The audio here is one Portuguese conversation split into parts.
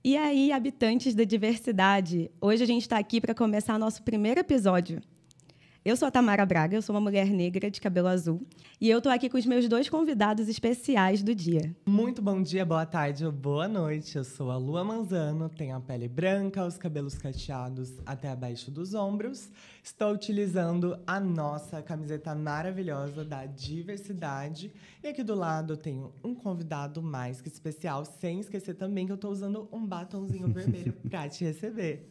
E aí, habitantes da diversidade, hoje a gente está aqui para começar nosso primeiro episódio. Eu sou a Tamara Braga, eu sou uma mulher negra de cabelo azul, e eu estou aqui com os meus dois convidados especiais do dia. Muito bom dia, boa tarde ou boa noite. Eu sou a Lua Manzano, tenho a pele branca, os cabelos cacheados até abaixo dos ombros. Estou utilizando a nossa camiseta maravilhosa da diversidade. E aqui do lado eu tenho um convidado mais que especial, sem esquecer também que eu estou usando um batonzinho vermelho para te receber.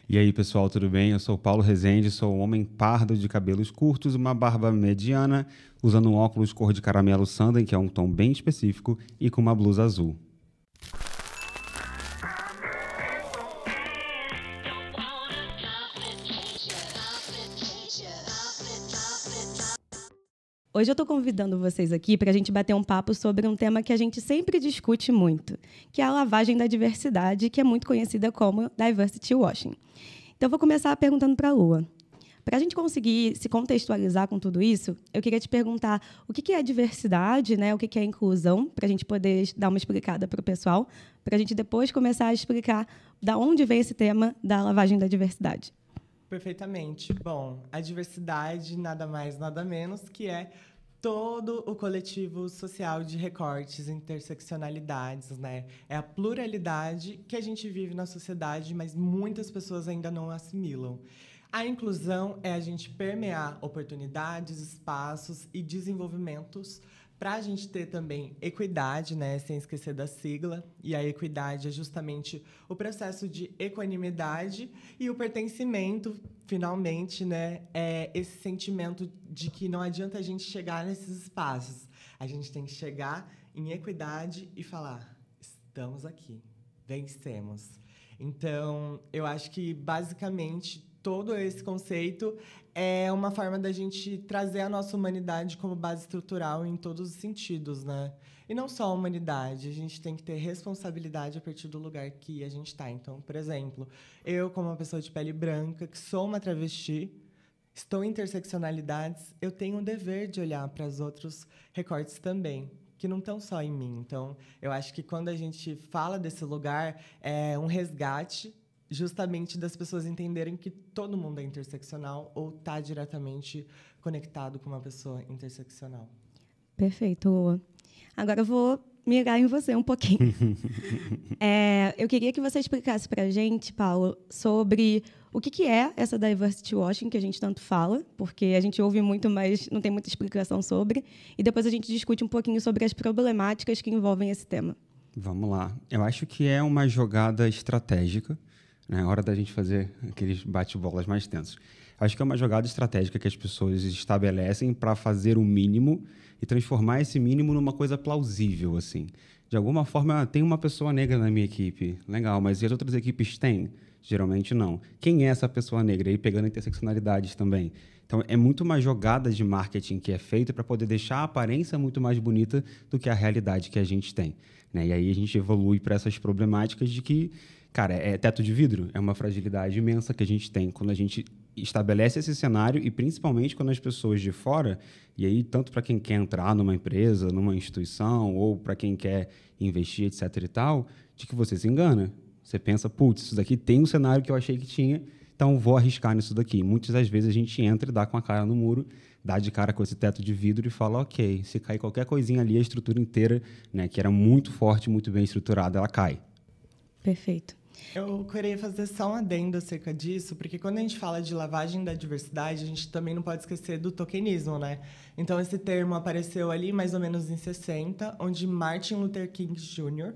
E aí, pessoal, tudo bem? Eu sou o Paulo Rezende, sou um homem pardo de cabelos curtos, uma barba mediana, usando um óculos cor de caramelo Sanden, que é um tom bem específico, e com uma blusa azul. Hoje eu estou convidando vocês aqui para a gente bater um papo sobre um tema que a gente sempre discute muito, que é a lavagem da diversidade, que é muito conhecida como diversity washing. Então, eu vou começar perguntando para a Lua. Para a gente conseguir se contextualizar com tudo isso, eu queria te perguntar o que é diversidade, né? O que é inclusão, para a gente poder dar uma explicada para o pessoal, para a gente depois começar a explicar da onde vem esse tema da lavagem da diversidade. Perfeitamente. Bom, a diversidade nada mais, nada menos que é todo o coletivo social de recortes, interseccionalidades, né? É a pluralidade que a gente vive na sociedade, mas muitas pessoas ainda não assimilam. A inclusão é a gente permear oportunidades, espaços e desenvolvimentos para a gente ter também equidade, né, sem esquecer da sigla. E a equidade é justamente o processo de equanimidade e o pertencimento, finalmente, né, é esse sentimento de que não adianta a gente chegar nesses espaços. A gente tem que chegar em equidade e falar: estamos aqui, vencemos. Então, eu acho que, basicamente, todo esse conceito é uma forma da gente trazer a nossa humanidade como base estrutural em todos os sentidos, né? E não só a humanidade, a gente tem que ter responsabilidade a partir do lugar que a gente está. Então, por exemplo, eu, como uma pessoa de pele branca, que sou uma travesti, estou em interseccionalidades, eu tenho o dever de olhar para os outros recortes também, que não estão só em mim. Então, eu acho que quando a gente fala desse lugar, é um resgate justamente das pessoas entenderem que todo mundo é interseccional ou está diretamente conectado com uma pessoa interseccional. Perfeito, Lua. Agora eu vou mirar em você um pouquinho. Eu queria que você explicasse para a gente, Paulo, sobre o que é essa diversity washing que a gente tanto fala, porque a gente ouve muito, mas não tem muita explicação sobre, e depois a gente discute um pouquinho sobre as problemáticas que envolvem esse tema. Vamos lá. Eu acho que é uma jogada estratégica, né? Hora da gente fazer aqueles bate-bolas mais tensos. Acho que é uma jogada estratégica que as pessoas estabelecem para fazer o mínimo e transformar esse mínimo numa coisa plausível, assim. De alguma forma, tem uma pessoa negra na minha equipe. Legal, mas e as outras equipes têm? Geralmente não. Quem é essa pessoa negra? Aí pegando interseccionalidades também. Então, é muito uma jogada de marketing que é feita para poder deixar a aparência muito mais bonita do que a realidade que a gente tem, né? E aí a gente evolui para essas problemáticas de que, cara, é teto de vidro, é uma fragilidade imensa que a gente tem quando a gente estabelece esse cenário e principalmente quando as pessoas de fora, e aí tanto para quem quer entrar numa empresa, numa instituição ou para quem quer investir, etc e tal, de que você se engana. Você pensa, putz, isso daqui tem um cenário que eu achei que tinha, então vou arriscar nisso daqui. Muitas das vezes a gente entra e dá com a cara no muro, dá de cara com esse teto de vidro e fala, ok, se cair qualquer coisinha ali, a estrutura inteira, né, que era muito forte, muito bem estruturada, ela cai. Perfeito. Eu queria fazer só um adendo acerca disso, porque quando a gente fala de lavagem da diversidade, a gente também não pode esquecer do tokenismo, né? Então, esse termo apareceu ali mais ou menos em 60, onde Martin Luther King Jr.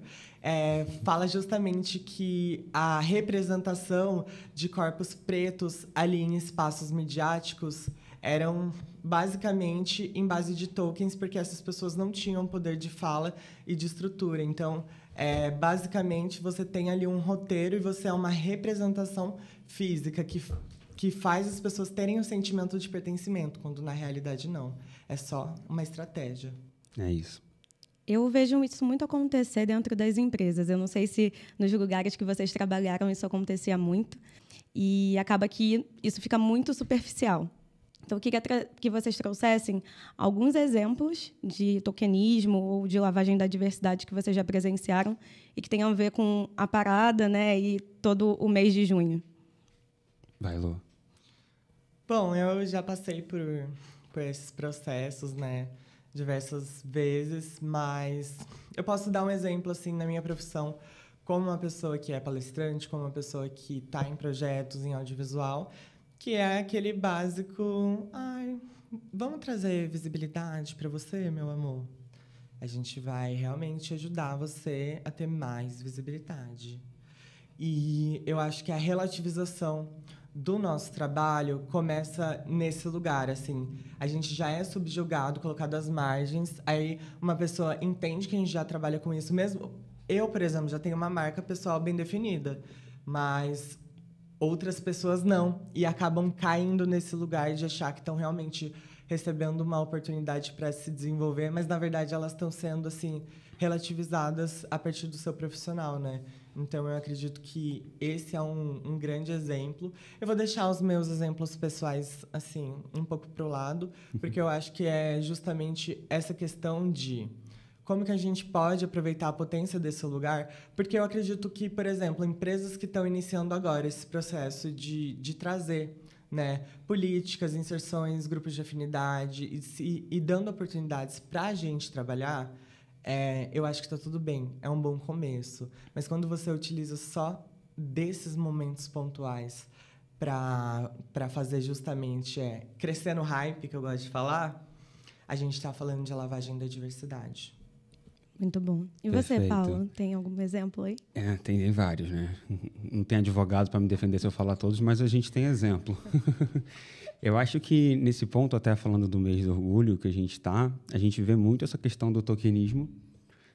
Fala justamente que a representação de corpos pretos ali em espaços midiáticos eram basicamente em base de tokens, porque essas pessoas não tinham poder de fala e de estrutura. Então, basicamente, você tem ali um roteiro e você é uma representação física que faz as pessoas terem o sentimento de pertencimento, quando na realidade não. É só uma estratégia. É isso. Eu vejo isso muito acontecer dentro das empresas. Eu não sei se nos lugares que vocês trabalharam isso acontecia muito, e acaba que isso fica muito superficial. Então, eu queria que vocês trouxessem alguns exemplos de tokenismo ou de lavagem da diversidade que vocês já presenciaram e que tenham a ver com a parada, né, e todo o mês de junho. Vai, Lu. Bom, eu já passei por esses processos, né, diversas vezes, mas eu posso dar um exemplo, assim, na minha profissão, como uma pessoa que é palestrante, como uma pessoa que está em projetos em audiovisual, que é aquele básico, vamos trazer visibilidade para você, meu amor? A gente vai realmente ajudar você a ter mais visibilidade. E eu acho que a relativização do nosso trabalho começa nesse lugar, assim. A gente já é subjugado, colocado às margens, aí uma pessoa entende que a gente já trabalha com isso mesmo. Eu, por exemplo, já tenho uma marca pessoal bem definida, mas outras pessoas não, e acabam caindo nesse lugar de achar que estão realmente recebendo uma oportunidade para se desenvolver, mas, na verdade, elas estão sendo, assim, relativizadas a partir do seu profissional, né? Então, eu acredito que esse é um grande exemplo. Eu vou deixar os meus exemplos pessoais, assim, um pouco para o lado, porque eu acho que é justamente essa questão de como que a gente pode aproveitar a potência desse lugar, porque eu acredito que, por exemplo, empresas que estão iniciando agora esse processo de trazer, né, políticas, inserções, grupos de afinidade e dando oportunidades para a gente trabalhar, eu acho que está tudo bem, é um bom começo. Mas quando você utiliza só desses momentos pontuais para fazer justamente crescer no hype, que eu gosto de falar, a gente está falando de lavagem da diversidade. Muito bom. E você, Perfeito. Paulo, tem algum exemplo aí? Tem vários, né? Não tem advogado para me defender se eu falar todos, mas a gente tem exemplo. Eu acho que, nesse ponto, até falando do mês do orgulho que a gente vê muito essa questão do tokenismo,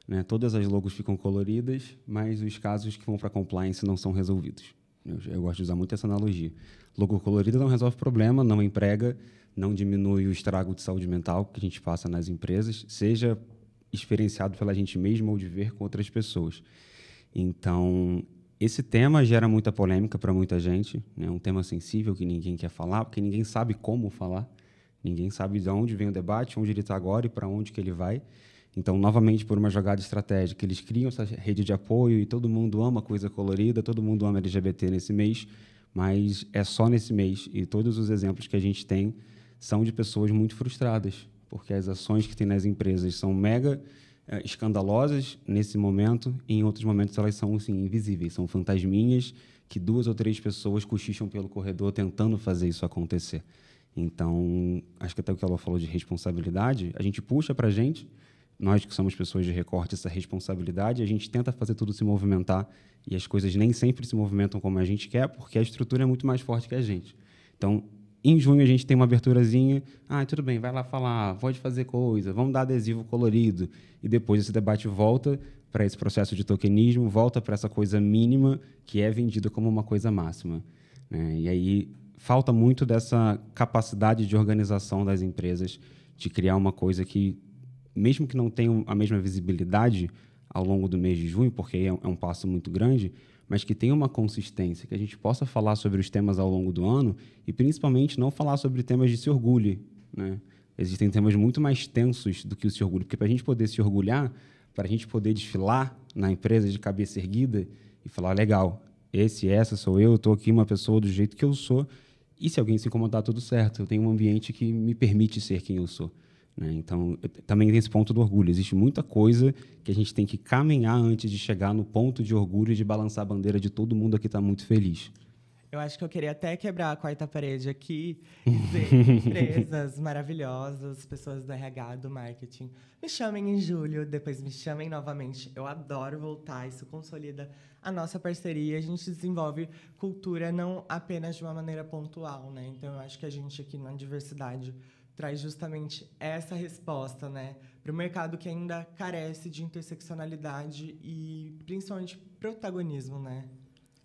né? Todas as logos ficam coloridas, mas os casos que vão para compliance não são resolvidos. Eu gosto de usar muito essa analogia. Logo colorido não resolve problema, não emprega, não diminui o estrago de saúde mental que a gente passa nas empresas, seja experienciado pela gente mesmo ou de ver com outras pessoas. Então, esse tema gera muita polêmica para muita gente, né? Um tema sensível que ninguém quer falar, porque ninguém sabe como falar, ninguém sabe de onde vem o debate, onde ele está agora e para onde que ele vai. Então, novamente, por uma jogada estratégica, eles criam essa rede de apoio e todo mundo ama coisa colorida, todo mundo ama LGBT nesse mês, mas é só nesse mês. E todos os exemplos que a gente tem são de pessoas muito frustradas, porque as ações que tem nas empresas são mega escandalosas nesse momento, e em outros momentos elas são assim, invisíveis, são fantasminhas que 2 ou 3 pessoas cochicham pelo corredor tentando fazer isso acontecer. Então, acho que até o que ela falou de responsabilidade, a gente puxa para a gente, nós que somos pessoas de recorte, essa responsabilidade, a gente tenta fazer tudo se movimentar, e as coisas nem sempre se movimentam como a gente quer, porque a estrutura é muito mais forte que a gente. Então, em junho, a gente tem uma aberturazinha. Tudo bem, vai lá falar, pode fazer coisa, vamos dar adesivo colorido. E depois esse debate volta para esse processo de tokenismo, volta para essa coisa mínima que é vendida como uma coisa máxima, né? E aí falta muito dessa capacidade de organização das empresas de criar uma coisa que, mesmo que não tenha a mesma visibilidade ao longo do mês de junho, porque é um passo muito grande, mas que tenha uma consistência, que a gente possa falar sobre os temas ao longo do ano e, principalmente, não falar sobre temas de se orgulho, né? Existem temas muito mais tensos do que o se orgulho, porque para a gente poder se orgulhar, para a gente poder desfilar na empresa de cabeça erguida e falar, legal, essa sou eu estou aqui uma pessoa do jeito que eu sou, e se alguém se incomodar, tudo certo, eu tenho um ambiente que me permite ser quem eu sou, né? Então, também tem esse ponto do orgulho. Existe muita coisa que a gente tem que caminhar antes de chegar no ponto de orgulho e de balançar a bandeira de todo mundo aqui está muito feliz. Eu acho que eu queria até quebrar a quarta parede aqui e dizer empresas maravilhosas, pessoas do RH, do marketing, me chamem em julho, depois me chamem novamente. Eu adoro voltar, isso consolida a nossa parceria. A gente desenvolve cultura não apenas de uma maneira pontual, né? Então, eu acho que a gente aqui na diversidade traz justamente essa resposta, né, para o mercado que ainda carece de interseccionalidade e, principalmente, protagonismo, né?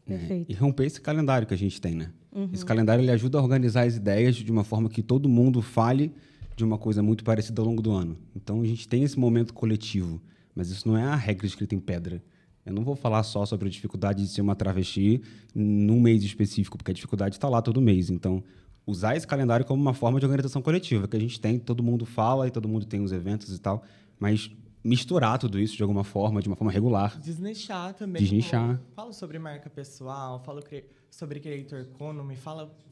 Perfeito. E romper esse calendário que a gente tem, né? Esse calendário ele ajuda a organizar as ideias de uma forma que todo mundo fale de uma coisa muito parecida ao longo do ano. Então, a gente tem esse momento coletivo, mas isso não é a regra escrita em pedra. Eu não vou falar só sobre a dificuldade de ser uma travesti num mês específico, porque a dificuldade está lá todo mês. Então, usar esse calendário como uma forma de organização coletiva, que a gente tem, todo mundo fala e todo mundo tem os eventos e tal, mas misturar tudo isso de alguma forma, de uma forma regular. Desnichar também. Desnichar. Falo sobre marca pessoal, falo sobre creator economy,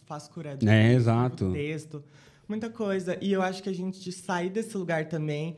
faço curadoria, Exato. texto, muita coisa. E eu acho que a gente sair desse lugar também,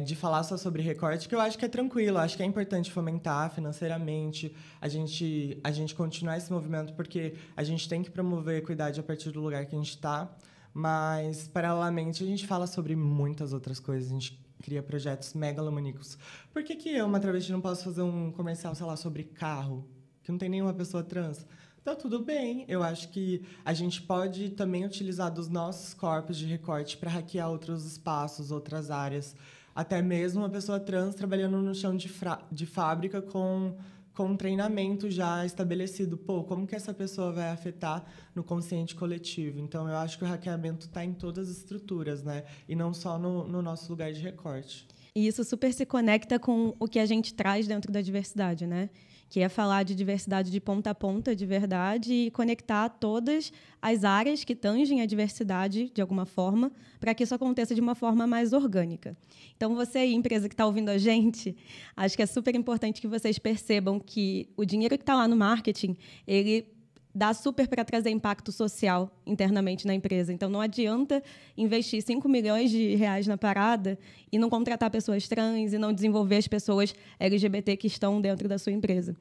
de falar só sobre recorte, que eu acho que é tranquilo, acho que é importante fomentar financeiramente, a gente continuar esse movimento, porque a gente tem que promover a equidade a partir do lugar que a gente está, mas, paralelamente, a gente fala sobre muitas outras coisas, a gente cria projetos megalomaníacos. Por que eu, uma travesti, não posso fazer um comercial, sei lá, sobre carro, que não tem nenhuma pessoa trans? Então, tudo bem. Eu acho que a gente pode também utilizar dos nossos corpos de recorte para hackear outros espaços, outras áreas. Até mesmo uma pessoa trans trabalhando no chão de fábrica com um treinamento já estabelecido. Pô, como que essa pessoa vai afetar no consciente coletivo? Então, eu acho que o hackeamento está em todas as estruturas, né? E não só no nosso lugar de recorte. E isso super se conecta com o que a gente traz dentro da diversidade, né? Que é falar de diversidade de ponta a ponta, de verdade, e conectar todas as áreas que tangem a diversidade, de alguma forma, para que isso aconteça de uma forma mais orgânica. Então, você aí, empresa que está ouvindo a gente, acho que é super importante que vocês percebam que o dinheiro que está lá no marketing, ele dá super para trazer impacto social internamente na empresa. Então, não adianta investir 5 milhões de reais na parada e não contratar pessoas trans e não desenvolver as pessoas LGBT que estão dentro da sua empresa.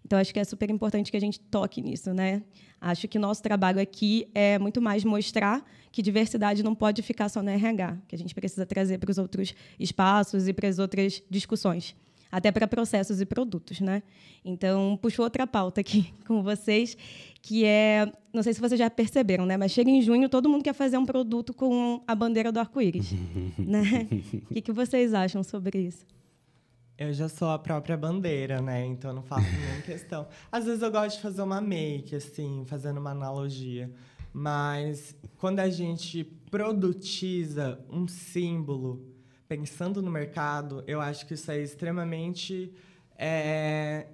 Então, acho que é super importante que a gente toque nisso, né? Acho que o nosso trabalho aqui é muito mais mostrar que diversidade não pode ficar só no RH, que a gente precisa trazer para os outros espaços e para as outras discussões, até para processos e produtos, né? Então, puxo outra pauta aqui com vocês, que é, não sei se vocês já perceberam, né? Mas chega em junho, todo mundo quer fazer um produto com a bandeira do arco-íris, né? O que vocês acham sobre isso? Eu já sou a própria bandeira, né? Então, eu não faço nenhuma questão. Às vezes, eu gosto de fazer uma make, assim, fazendo uma analogia. Mas, quando a gente produtiza um símbolo pensando no mercado, eu acho que isso é extremamente... É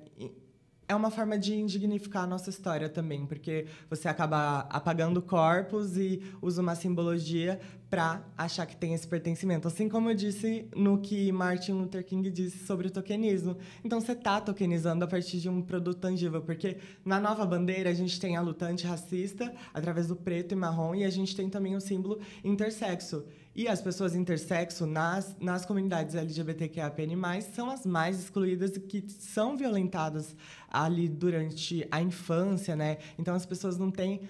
uma forma de indignificar a nossa história também, porque você acaba apagando corpos e usa uma simbologia para achar que tem esse pertencimento. Assim como eu disse no que Martin Luther King disse sobre o tokenismo. Então, você está tokenizando a partir de um produto tangível, porque na nova bandeira a gente tem a luta antirracista, através do preto e marrom, e a gente tem também o símbolo intersexo. E as pessoas intersexo nas comunidades LGBTQIAPN+, são as mais excluídas e que são violentadas ali durante a infância, né? Então, as pessoas não têm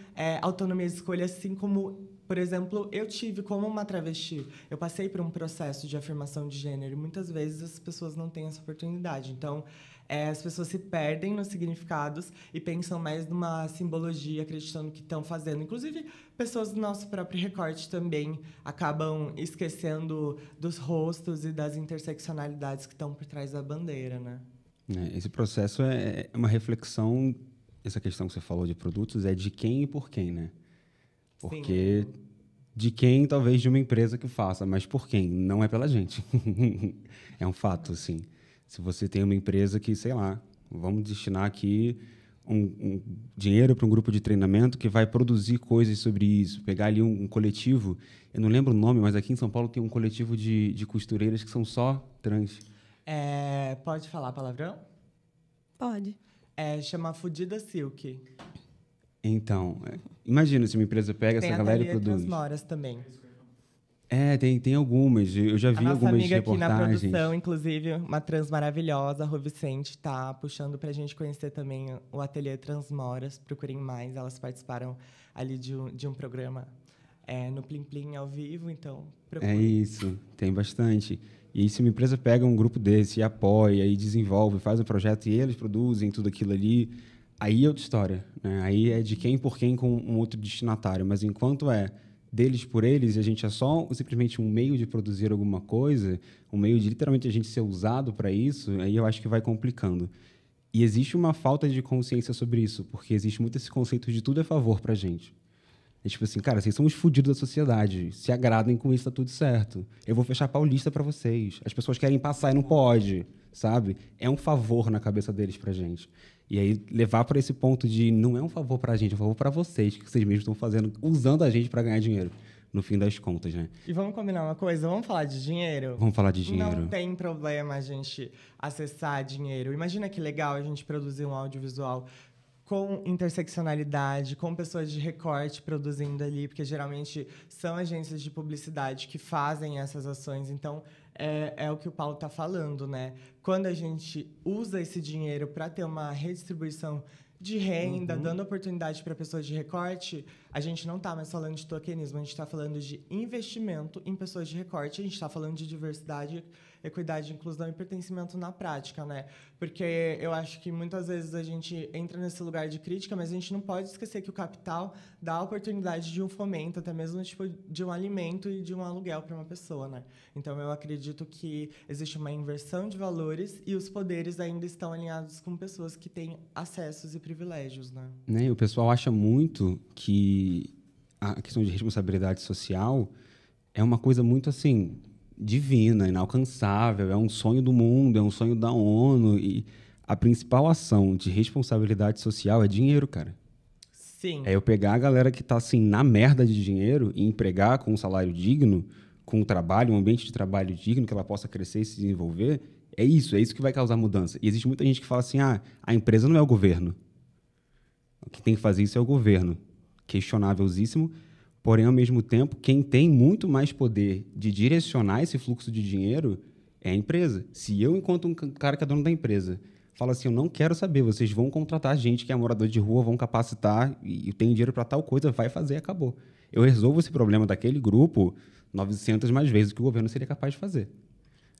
autonomia de escolha, assim como, por exemplo, eu tive como uma travesti. Eu passei por um processo de afirmação de gênero e muitas vezes as pessoas não têm essa oportunidade. Então, as pessoas se perdem nos significados e pensam mais numa simbologia, acreditando que estão fazendo. Inclusive, pessoas do nosso próprio recorte também acabam esquecendo dos rostos e das interseccionalidades que estão por trás da bandeira, né? Esse processo é uma reflexão, essa questão que você falou de produtos, é de quem e por quem, né? Porque Sim. De quem, talvez de uma empresa que faça, mas por quem? Não é pela gente. É um fato, assim. Se você tem uma empresa que, sei lá, vamos destinar aqui um dinheiro para um grupo de treinamento que vai produzir coisas sobre isso, pegar ali um coletivo, eu não lembro o nome, mas aqui em São Paulo tem um coletivo de costureiras que são só trans. Pode falar palavrão? Pode. Chama Fudida Silk. Então, imagina se uma empresa pega essa galera e produz. Tem a Transmoras também. Tem algumas. Eu já vi algumas amiga reportagens. aqui na produção, inclusive, uma trans maravilhosa, a Rô Vicente, está puxando para a gente conhecer também o Ateliê Transmoras. Procurem mais. Elas participaram ali de um programa no Plim Plim ao vivo, então procurem. É isso, tem bastante. E se uma empresa pega um grupo desse e apoia, e desenvolve, faz um projeto e eles produzem tudo aquilo ali, aí é outra história, né? Aí é de quem por quem com um outro destinatário. Mas enquanto é deles por eles, e a gente é só simplesmente um meio de produzir alguma coisa, um meio de literalmente a gente ser usado para isso, aí eu acho que vai complicando. E existe uma falta de consciência sobre isso, porque existe muito esse conceito de tudo é favor para a gente. É tipo assim, cara, vocês são os fudidos da sociedade, se agradem com isso, tá tudo certo. Eu vou fechar Paulista para vocês. As pessoas querem passar e não pode, sabe? É um favor na cabeça deles pra gente. E aí levar para esse ponto de não é um favor para a gente, é um favor para vocês, que vocês mesmos estão fazendo, usando a gente para ganhar dinheiro, no fim das contas, né? E vamos combinar uma coisa? Vamos falar de dinheiro? Vamos falar de dinheiro. Não tem problema a gente acessar dinheiro. Imagina que legal a gente produzir um audiovisual com interseccionalidade, com pessoas de recorte produzindo ali, porque geralmente são agências de publicidade que fazem essas ações. Então, é o que o Paulo está falando, né? Quando a gente usa esse dinheiro para ter uma redistribuição de renda, dando oportunidade para pessoas de recorte, a gente não está mais falando de tokenismo, a gente está falando de investimento em pessoas de recorte, a gente está falando de diversidade, equidade, inclusão e pertencimento na prática, né? Porque eu acho que muitas vezes a gente entra nesse lugar de crítica, mas a gente não pode esquecer que o capital dá a oportunidade de um fomento, até mesmo tipo, de um alimento e de um aluguel para uma pessoa, né? Então, eu acredito que existe uma inversão de valores e os poderes ainda estão alinhados com pessoas que têm acessos e privilégios, né? E o pessoal acha muito que a questão de responsabilidade social é uma coisa muito, assim, divina, inalcançável, é um sonho do mundo, é um sonho da ONU. E a principal ação de responsabilidade social é dinheiro, cara. Sim. É eu pegar a galera que está assim, na merda de dinheiro e empregar com um salário digno, com um trabalho, um ambiente de trabalho digno, que ela possa crescer e se desenvolver. É isso que vai causar mudança. E existe muita gente que fala assim, a empresa não é o governo. O que tem que fazer isso é o governo. Questionávelzíssimo. Porém, ao mesmo tempo, quem tem muito mais poder de direcionar esse fluxo de dinheiro é a empresa. Se eu, enquanto um cara que é dono da empresa, falo assim, eu não quero saber, vocês vão contratar gente que é morador de rua, vão capacitar e tem dinheiro para tal coisa, vai fazer, acabou. Eu resolvo esse problema daquele grupo 900 mais vezes do que o governo seria capaz de fazer.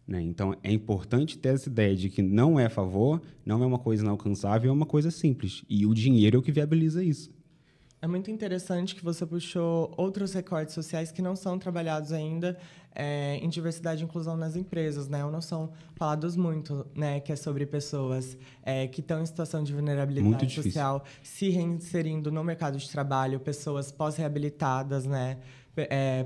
Né? Então, é importante ter essa ideia de que não é a favor, não é uma coisa inalcançável, é uma coisa simples. E o dinheiro é o que viabiliza isso. É muito interessante que você puxou outros recortes sociais que não são trabalhados ainda em diversidade e inclusão nas empresas, né? Ou não são falados muito, né? Que é sobre pessoas que estão em situação de vulnerabilidade social, se reinserindo no mercado de trabalho, pessoas pós-reabilitadas, né?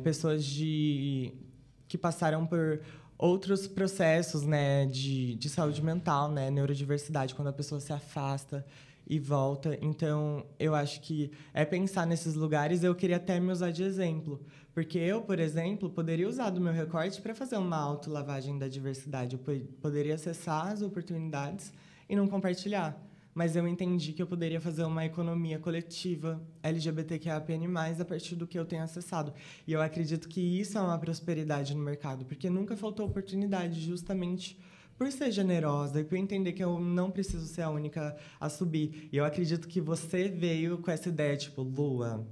Pessoas que passaram por outros processos, né? De saúde mental, né? Neurodiversidade, quando a pessoa se afasta e volta. Então, eu acho que é pensar nesses lugares. Eu queria até me usar de exemplo. Porque eu, por exemplo, poderia usar do meu recorte para fazer uma autolavagem da diversidade. Eu poderia acessar as oportunidades e não compartilhar. Mas eu entendi que eu poderia fazer uma economia coletiva LGBTQIAPN+, a partir do que eu tenho acessado. E eu acredito que isso é uma prosperidade no mercado, porque nunca faltou oportunidade, justamente por ser generosa e por entender que eu não preciso ser a única a subir. E eu acredito que você veio com essa ideia, tipo, Lua,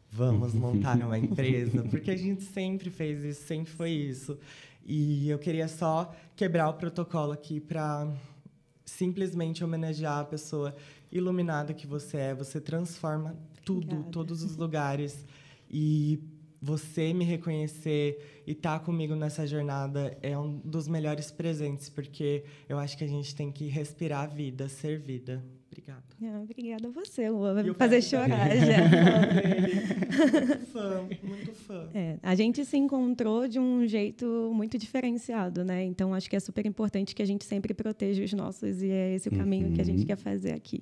vamos montar uma empresa, porque a gente sempre fez isso, sempre foi isso. E eu queria só quebrar o protocolo aqui para simplesmente homenagear a pessoa iluminada que você é. Você transforma tudo, Obrigada. Todos os lugares. E você me reconhecer e estar comigo nessa jornada é um dos melhores presentes, porque eu acho que a gente tem que respirar a vida, ser vida. Obrigada. Obrigada a você, Lua. Vai me Eu fazer quero chorar ficar já. Muito fã. A gente se encontrou de um jeito muito diferenciado, né? Então, acho que é super importante que a gente sempre proteja os nossos e é esse o caminho que a gente quer fazer aqui.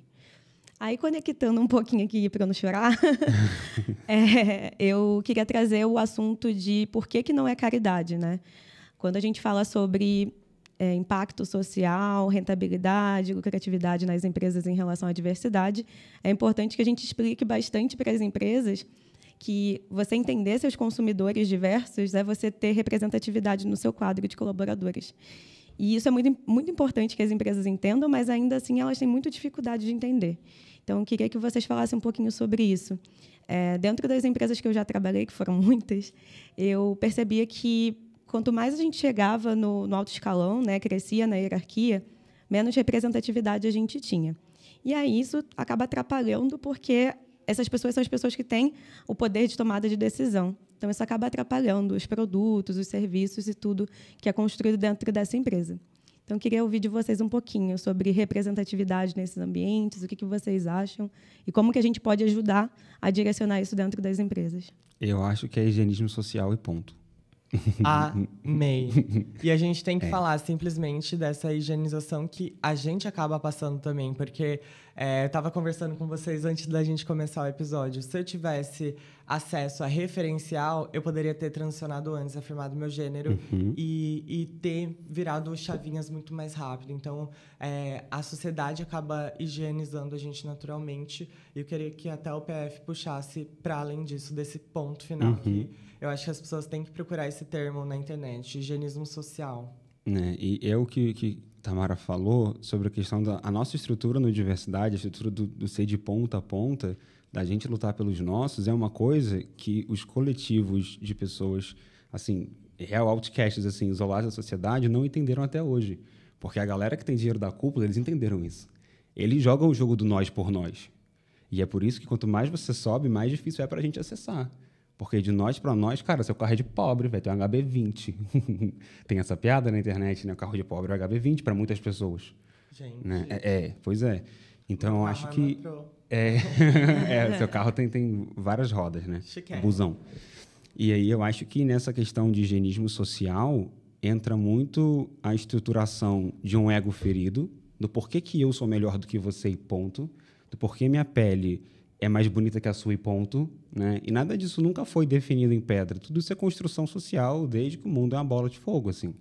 Aí, conectando um pouquinho aqui para não chorar, eu queria trazer o assunto de por que não é caridade, né? Quando a gente fala sobre impacto social, rentabilidade, lucratividade nas empresas em relação à diversidade, é importante que a gente explique bastante para as empresas que você entender seus consumidores diversos é você ter representatividade no seu quadro de colaboradores. E isso é muito, muito importante que as empresas entendam, mas, ainda assim, elas têm muita dificuldade de entender. Então, eu queria que vocês falassem um pouquinho sobre isso. Dentro das empresas que eu já trabalhei, que foram muitas, eu percebia que, quanto mais a gente chegava no alto escalão, né, crescia na hierarquia, menos representatividade a gente tinha. E aí isso acaba atrapalhando, porque essas pessoas são as pessoas que têm o poder de tomada de decisão. Então, isso acaba atrapalhando os produtos, os serviços e tudo que é construído dentro dessa empresa. Então, eu queria ouvir de vocês um pouquinho sobre representatividade nesses ambientes, o que vocês acham e como que a gente pode ajudar a direcionar isso dentro das empresas. Eu acho que é higienismo social e ponto. Amei. E a gente tem que falar simplesmente dessa higienização que a gente acaba passando também, porque eu estava conversando com vocês antes da gente começar o episódio. Se eu tivesse acesso a referencial, eu poderia ter transicionado antes, afirmado meu gênero e ter virado chavinhas muito mais rápido. Então, a sociedade acaba higienizando a gente naturalmente. E eu queria que até o PF puxasse para além disso, desse ponto final que eu acho que as pessoas têm que procurar esse termo na internet, higienismo social. E é o que Tamara falou sobre a questão da nossa estrutura no diversidade, a estrutura do ser de ponta a ponta, da gente lutar pelos nossos, é uma coisa que os coletivos de pessoas, assim, real outcasts, assim, isolados da sociedade, não entenderam até hoje. Porque a galera que tem dinheiro da cúpula, eles entenderam isso. Eles jogam o jogo do nós por nós. E é por isso que quanto mais você sobe, mais difícil é para a gente acessar. Porque de nós para nós, cara, seu carro é de pobre, vai ter um HB20. Tem essa piada na internet, né? O carro de pobre é o HB20 para muitas pessoas. Gente. Né? Pois é. Então, eu acho que... seu carro tem várias rodas, né? Chiquérrimo. Busão. E aí eu acho que nessa questão de higienismo social entra muito a estruturação de um ego ferido, do porquê que eu sou melhor do que você e ponto, do porquê minha pele é mais bonita que a sua e ponto, né? E nada disso nunca foi definido em pedra. Tudo isso é construção social desde que o mundo é uma bola de fogo, assim,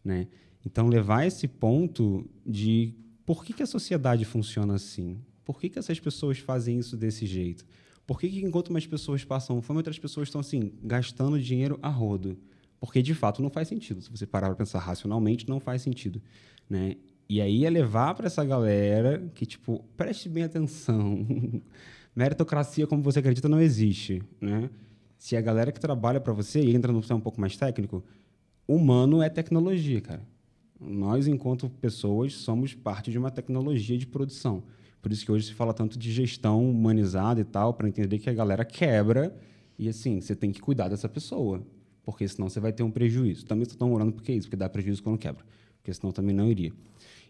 né? Então, levar esse ponto de por que a sociedade funciona assim? Por que essas pessoas fazem isso desse jeito? Por que enquanto umas pessoas passam fome, outras pessoas estão, assim, gastando dinheiro a rodo? Porque, de fato, não faz sentido. Se você parar para pensar racionalmente, não faz sentido, né? E aí é levar para essa galera que, tipo, preste bem atenção. Meritocracia, como você acredita, não existe, né? Se a galera que trabalha para você, e entra no ser um pouco mais técnico, humano é tecnologia, cara. Nós, enquanto pessoas, somos parte de uma tecnologia de produção. Por isso que hoje se fala tanto de gestão humanizada e tal, para entender que a galera quebra e, assim, você tem que cuidar dessa pessoa, porque senão você vai ter um prejuízo. Também estou orando porque é isso, porque dá prejuízo quando quebra, porque senão também não iria.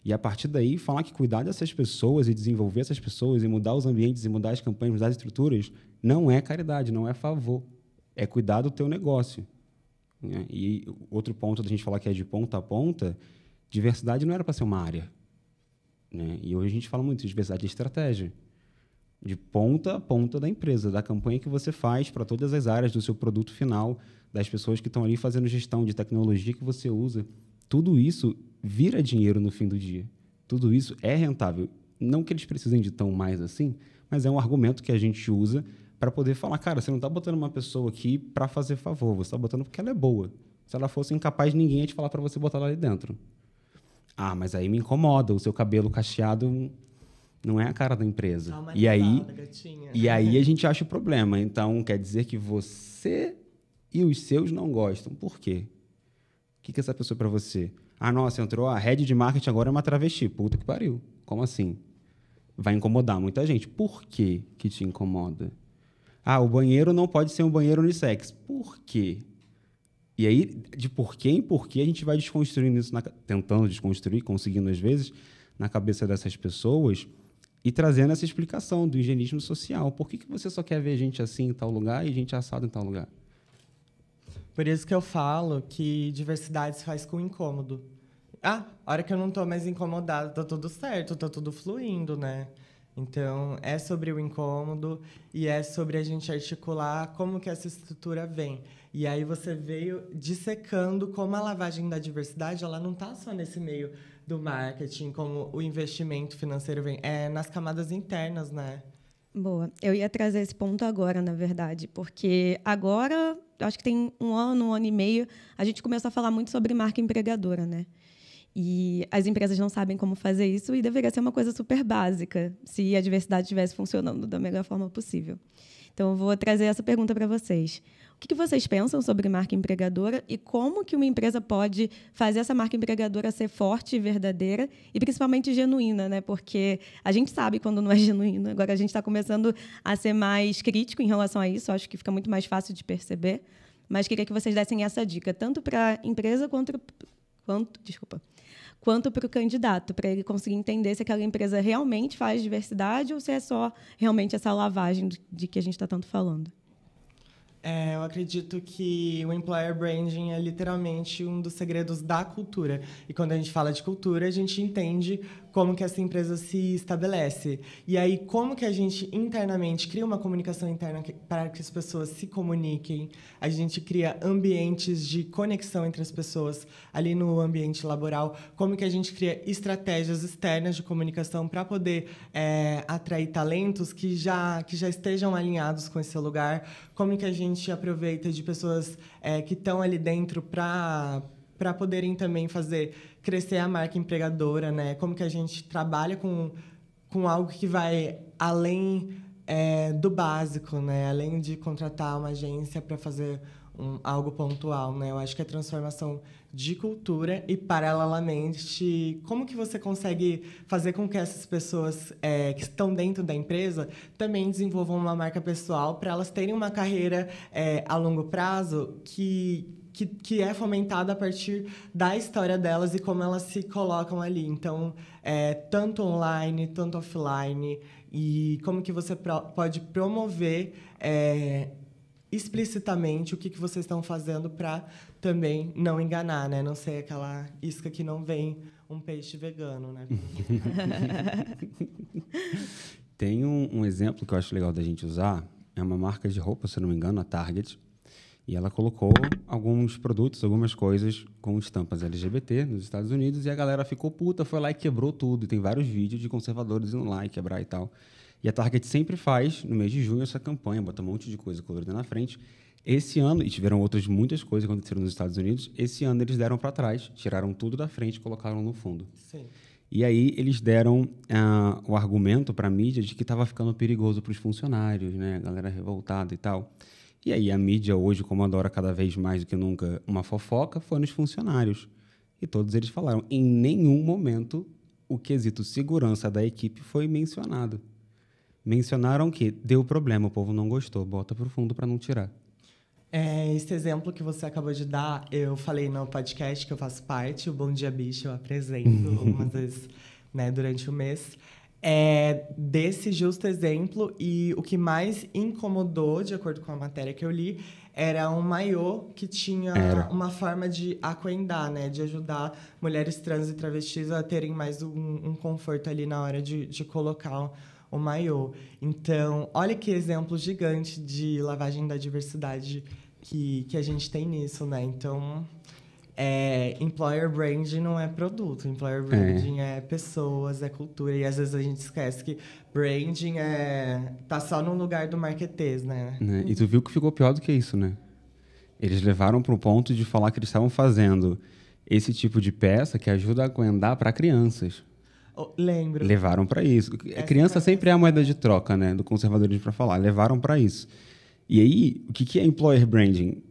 E, a partir daí, falar que cuidar dessas pessoas e desenvolver essas pessoas e mudar os ambientes e mudar as campanhas, mudar as estruturas, não é caridade, não é favor. É cuidar do teu negócio. Né? E outro ponto da gente falar que é de ponta a ponta, diversidade não era para ser uma área. Né? E hoje a gente fala muito de diversidade de estratégia. De ponta a ponta da empresa, da campanha que você faz para todas as áreas do seu produto final, das pessoas que estão ali fazendo gestão de tecnologia que você usa. Tudo isso vira dinheiro no fim do dia. Tudo isso é rentável. Não que eles precisem de tão mais assim, mas é um argumento que a gente usa para poder falar, cara, você não está botando uma pessoa aqui para fazer favor, você está botando porque ela é boa. Se ela fosse incapaz, ninguém ia te falar para você botar ela ali dentro. Ah, mas aí me incomoda, o seu cabelo cacheado não é a cara da empresa. E aí a gente acha o problema. Então, quer dizer que você e os seus não gostam. Por quê? O que é essa pessoa para você? Ah, nossa, entrou a head de marketing agora é uma travesti. Puta que pariu. Como assim? Vai incomodar muita gente. Por que te incomoda? Ah, o banheiro não pode ser um banheiro unissex. Por quê? E aí, de porquê em porquê, a gente vai desconstruindo isso, tentando desconstruir, conseguindo às vezes, na cabeça dessas pessoas e trazendo essa explicação do higienismo social. Por que você só quer ver gente assim em tal lugar e gente assada em tal lugar? Por isso que eu falo que diversidade se faz com incômodo. A hora que eu não estou mais incomodada, tá tudo certo, tá tudo fluindo, né? Então, é sobre o incômodo e é sobre a gente articular como que essa estrutura vem. E aí você veio dissecando como a lavagem da diversidade, ela não está só nesse meio do marketing, como o investimento financeiro vem, é nas camadas internas, né? Boa. Eu ia trazer esse ponto agora, na verdade, porque agora, acho que tem um ano e meio, a gente começou a falar muito sobre marca empregadora, né? E as empresas não sabem como fazer isso e deveria ser uma coisa super básica se a diversidade estivesse funcionando da melhor forma possível. Então, eu vou trazer essa pergunta para vocês. O que vocês pensam sobre marca empregadora e como que uma empresa pode fazer essa marca empregadora ser forte e verdadeira e, principalmente, genuína, né? Porque a gente sabe quando não é genuíno. Agora, a gente está começando a ser mais crítico em relação a isso. Acho que fica muito mais fácil de perceber. Mas queria que vocês dessem essa dica, tanto para a empresa quanto para o candidato, para ele conseguir entender se aquela empresa realmente faz diversidade ou se é só realmente essa lavagem de que a gente está tanto falando. Eu acredito que o employer branding é literalmente um dos segredos da cultura. E quando a gente fala de cultura, a gente entende como que essa empresa se estabelece. E aí, como que a gente internamente cria uma comunicação interna para que as pessoas se comuniquem. A gente cria ambientes de conexão entre as pessoas ali no ambiente laboral. Como que a gente cria estratégias externas de comunicação para poder atrair talentos que já estejam alinhados com esse lugar. Como que a gente aproveita de pessoas que estão ali dentro para poderem também fazer crescer a marca empregadora, né? Como que a gente trabalha com algo que vai além do básico, né? Além de contratar uma agência para fazer algo pontual, né? Eu acho que é transformação de cultura e, paralelamente, como que você consegue fazer com que essas pessoas que estão dentro da empresa também desenvolvam uma marca pessoal para elas terem uma carreira a longo prazo que é fomentada a partir da história delas e como elas se colocam ali. Então, tanto online, tanto offline, e como que você pode promover explicitamente o que vocês estão fazendo para também não enganar, né? Não ser aquela isca que não vem um peixe vegano, né? Tem um exemplo que eu acho legal da gente usar, é uma marca de roupa, se não me engano, a Target, e ela colocou alguns produtos, algumas coisas com estampas LGBT nos Estados Unidos, e a galera ficou puta, foi lá e quebrou tudo. E tem vários vídeos de conservadores indo lá e quebrar e tal. E a Target sempre faz, no mês de junho, essa campanha, bota um monte de coisa colorida na frente. Esse ano, e tiveram muitas coisas que aconteceram nos Estados Unidos, esse ano eles deram para trás, tiraram tudo da frente e colocaram no fundo. Sim. E aí eles deram o argumento para a mídia de que estava ficando perigoso para os funcionários, né? A galera revoltada e tal. E aí a mídia hoje, como adora cada vez mais do que nunca uma fofoca, foi nos funcionários. E todos eles falaram, em nenhum momento o quesito segurança da equipe foi mencionado. Mencionaram que deu problema, o povo não gostou, bota para o fundo para não tirar. Esse exemplo que você acabou de dar, eu falei no podcast que eu faço parte, o Bom Dia Bicho, eu apresento algumas vezes, né, durante o mês. Desse justo exemplo, e o que mais incomodou, de acordo com a matéria que eu li, era um maiô que tinha uma forma de aquendar, né, de ajudar mulheres trans e travestis a terem mais um conforto ali na hora de colocar o maiô. Então, olha que exemplo gigante de lavagem da diversidade que a gente tem nisso, né? Então, employer branding não é produto, employer branding é pessoas, é cultura. E às vezes a gente esquece que branding tá só no lugar do marketês, né? E tu viu que ficou pior do que isso, né? Eles levaram para o ponto de falar que eles estavam fazendo esse tipo de peça que ajuda a aquendar para crianças. Lembro. Levaram para isso. A criança sempre é a moeda de troca, né, do conservadorismo para falar. Levaram para isso. E aí, o que é employer branding?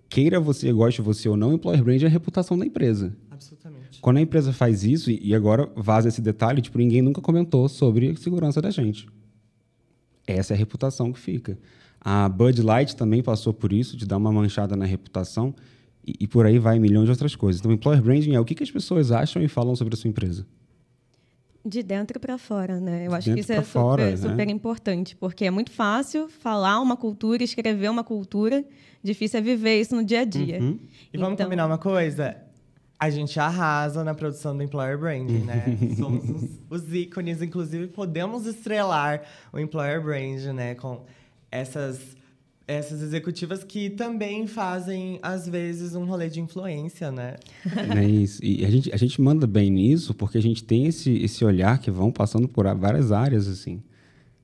Queira você, goste você ou não, employer branding é a reputação da empresa. Absolutamente. Quando a empresa faz isso, e agora vaza esse detalhe, tipo, ninguém nunca comentou sobre a segurança da gente. Essa é a reputação que fica. A Bud Light também passou por isso, de dar uma manchada na reputação, e por aí vai milhões de outras coisas. Então, employer branding é o que as pessoas acham e falam sobre a sua empresa. De dentro para fora, né? Eu acho que isso é super importante, porque é muito fácil falar uma cultura, escrever uma cultura, difícil é viver isso no dia a dia. Uhum. E vamos combinar uma coisa? A gente arrasa na produção do employer branding, né? Somos os ícones, inclusive podemos estrelar o employer branding, né? Com essas executivas que também fazem, às vezes, um rolê de influência, né? É isso. E a gente manda bem nisso porque a gente tem esse olhar que vão passando por várias áreas, assim.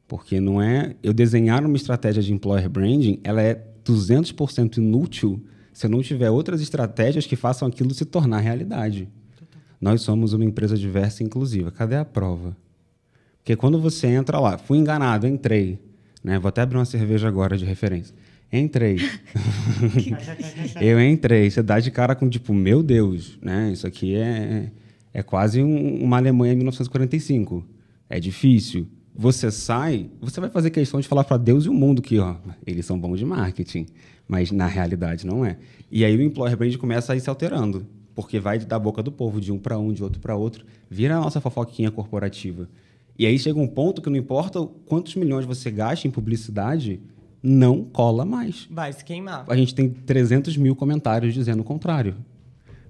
Porque não é... Eu desenhar uma estratégia de employer branding, ela é 200% inútil se eu não tiver outras estratégias que façam aquilo se tornar realidade. Total. Nós somos uma empresa diversa e inclusiva. Cadê a prova? Porque quando você entra lá, fui enganado, entrei... Né? Vou até abrir uma cerveja agora de referência. Entrei. Eu entrei. Você dá de cara com, tipo, meu Deus, né? Isso aqui é quase uma Alemanha em 1945. É difícil. Você sai, você vai fazer questão de falar para Deus e o mundo que, ó, eles são bons de marketing. Mas, na realidade, não é. E aí o employer brand começa a ir se alterando. Porque vai da boca do povo, de um para um, de outro para outro. Vira a nossa fofoquinha corporativa. E aí chega um ponto que não importa quantos milhões você gasta em publicidade, não cola mais. Vai se queimar. A gente tem 300 mil comentários dizendo o contrário.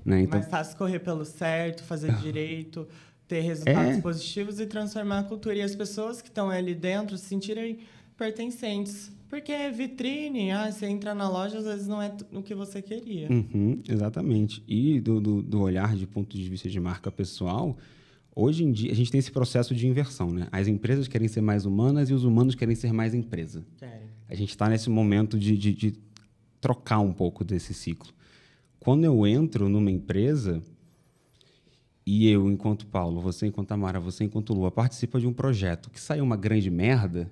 Né? Então, mais fácil correr pelo certo, fazer direito, ter resultados positivos e transformar a cultura. E as pessoas que estão ali dentro se sentirem pertencentes. Porque é vitrine, você entra na loja, às vezes não é o que você queria. Exatamente. E do olhar de ponto de vista de marca pessoal, hoje em dia a gente tem esse processo de inversão. Né? As empresas querem ser mais humanas e os humanos querem ser mais empresa. A gente está nesse momento de trocar um pouco desse ciclo. Quando eu entro numa empresa e eu, enquanto Paulo, você enquanto Tamara, você enquanto Lua, participa de um projeto que sai uma grande merda,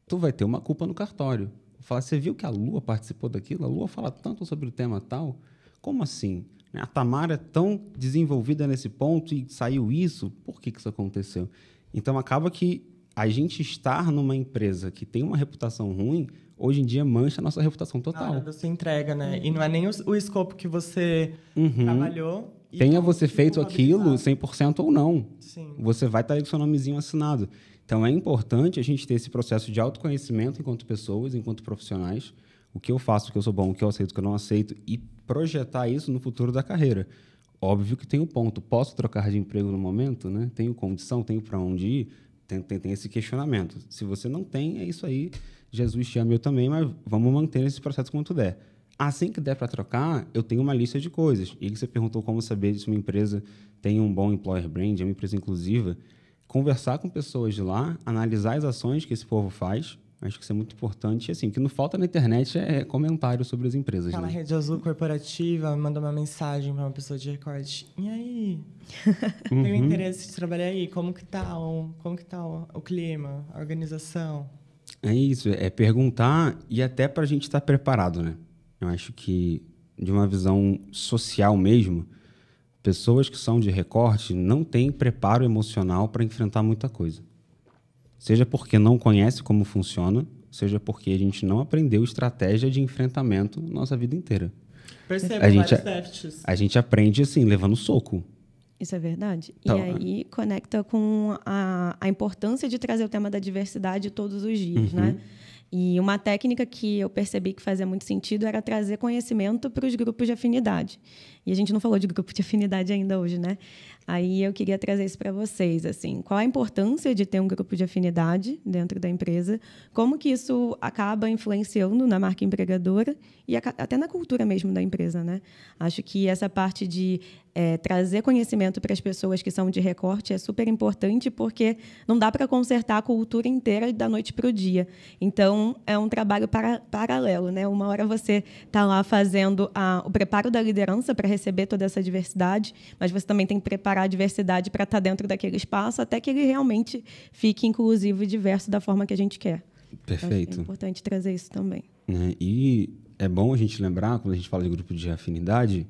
tu vai ter uma culpa no cartório. Falar, você viu que a Lua participou daquilo? A Lua fala tanto sobre o tema tal? Como assim? A Tamara é tão desenvolvida nesse ponto e saiu isso? Por que isso aconteceu? Então, acaba que a gente estar numa empresa que tem uma reputação ruim, hoje em dia mancha a nossa reputação total. Na hora da sua entrega, né? E não é nem o escopo que você trabalhou. Tenha você feito aquilo 100% ou não. Sim. Você vai estar com o seu nomezinho assinado. Então, é importante a gente ter esse processo de autoconhecimento enquanto pessoas, enquanto profissionais. O que eu faço, o que eu sou bom, o que eu aceito, o que eu não aceito. E projetar isso no futuro da carreira. Óbvio que tem um ponto. Posso trocar de emprego no momento? Né? Tenho condição? Tenho para onde ir? Tem esse questionamento. Se você não tem, é isso aí. Jesus te ama, eu também, mas vamos manter esse processo quanto der. Assim que der para trocar, eu tenho uma lista de coisas. E você perguntou como saber se uma empresa tem um bom employer brand, é uma empresa inclusiva. Conversar com pessoas de lá, analisar as ações que esse povo faz. Acho que isso é muito importante. E, assim, o que não falta na internet é comentário sobre as empresas. Aquela rede azul corporativa, manda uma mensagem para uma pessoa de recorte. E aí? Tenho interesse de trabalhar aí? Como que tá o clima, a organização? É isso, é perguntar e até para a gente estar preparado, né? Eu acho que, de uma visão social mesmo, pessoas que são de recorte não têm preparo emocional para enfrentar muita coisa. Seja porque não conhece como funciona, seja porque a gente não aprendeu estratégia de enfrentamento nossa vida inteira. Percebo vários déficits. A gente aprende assim, levando soco. Isso é verdade. Então, e aí conecta com a importância de trazer o tema da diversidade todos os dias, né? E uma técnica que eu percebi que fazia muito sentido era trazer conhecimento para os grupos de afinidade. E a gente não falou de grupo de afinidade ainda hoje, né? Aí eu queria trazer isso para vocês, assim, qual a importância de ter um grupo de afinidade dentro da empresa, como que isso acaba influenciando na marca empregadora e até na cultura mesmo da empresa, né? Acho que essa parte de trazer conhecimento para as pessoas que são de recorte é super importante, porque não dá para consertar a cultura inteira da noite para o dia. Então, é um trabalho paralelo, né? Uma hora você está lá fazendo o preparo da liderança para receber toda essa diversidade, mas você também tem que preparar a diversidade para estar dentro daquele espaço até que ele realmente fique inclusivo e diverso da forma que a gente quer. Perfeito. É importante trazer isso também. E é bom a gente lembrar, quando a gente fala de grupo de afinidade,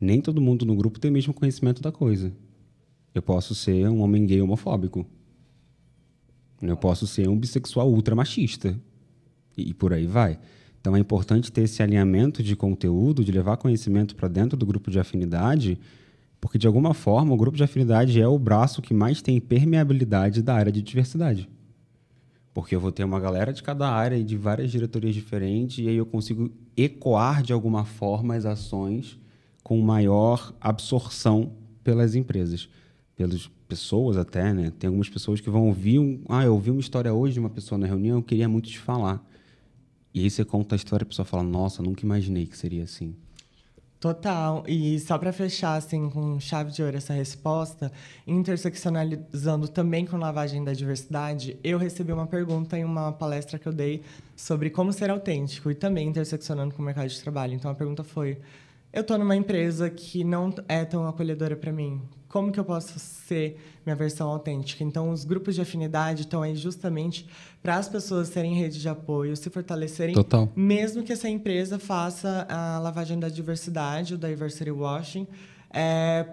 nem todo mundo no grupo tem o mesmo conhecimento da coisa. Eu posso ser um homem gay homofóbico. Eu posso ser um bissexual ultramachista. E por aí vai. Então, é importante ter esse alinhamento de conteúdo, de levar conhecimento para dentro do grupo de afinidade, porque, de alguma forma, o grupo de afinidade é o braço que mais tem permeabilidade da área de diversidade. Porque eu vou ter uma galera de cada área e de várias diretorias diferentes, e aí eu consigo ecoar, de alguma forma, as ações com maior absorção pelas empresas. Pelas pessoas até, né? Tem algumas pessoas que vão ouvir eu ouvi uma história hoje de uma pessoa na reunião, eu queria muito te falar. E aí você conta a história e a pessoa fala, nossa, nunca imaginei que seria assim. Total. E só para fechar assim, com chave de ouro essa resposta, interseccionalizando também com lavagem da diversidade, eu recebi uma pergunta em uma palestra que eu dei sobre como ser autêntico e também interseccionando com o mercado de trabalho. Então, a pergunta foi, eu estou numa empresa que não é tão acolhedora para mim. Como que eu posso ser minha versão autêntica? Então, os grupos de afinidade estão aí justamente para as pessoas serem rede de apoio, se fortalecerem, Total. Mesmo que essa empresa faça a lavagem da diversidade, o diversity washing,